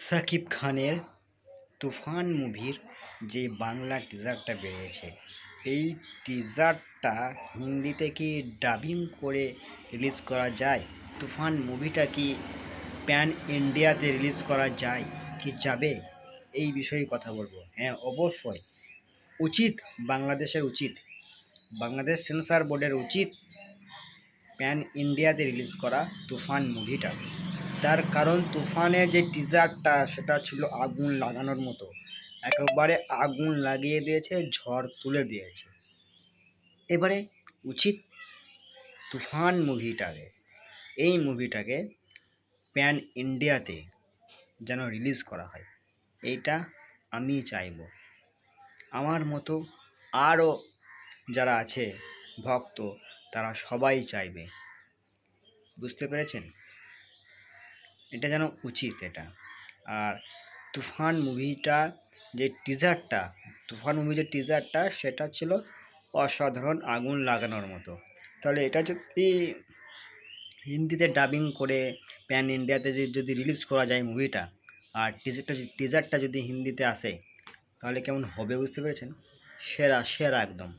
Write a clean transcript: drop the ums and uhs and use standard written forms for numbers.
সাকিব খানের তুফান মুভির যে বাংলা টিজারটা বেরিয়েছে, এই টিজারটা হিন্দিতে কি ডাবিং করে রিলিজ করা যায়? তুফান মুভিটা কি প্যান ইন্ডিয়াতে রিলিজ করা যায় কি যাবে? এই বিষয়ে কথা বলবো। হ্যাঁ, অবশ্যই উচিত, বাংলাদেশের উচিত, বাংলাদেশ সেন্সর বোর্ডের উচিত প্যান ইন্ডিয়াতে রিলিজ করা তুফান মুভিটা। তার কারণ তুফানের যে টিজারটা সেটা ছিল আগুন লাগানোর মতো, একেবারে আগুন লাগিয়ে দিয়েছে, ঝড় তুলে দিয়েছে। এবারে উচিত তুফান মুভিটাকে, এই মুভিটাকে প্যান ইন্ডিয়াতে যেন রিলিজ করা হয়, এইটা আমি চাইব। আমার মতো আরও যারা আছে ভক্ত, তারা সবাই চাইবে। বুঝতে পেরেছেন? এটা যেন উচিত এটা। আর তুফান মুভিটা যে টিজারটা, সেটা ছিল অসাধারণ, আগুন লাগানোর মতো। তাহলে এটা যদি হিন্দিতে ডাবিং করে প্যান ইন্ডিয়াতে যদি রিলিজ করা যায় মুভিটা, আর টিজারটা যদি হিন্দিতে আসে, তাহলে কেমন হবে বুঝতে পেরেছেন? সেরা সেরা একদম।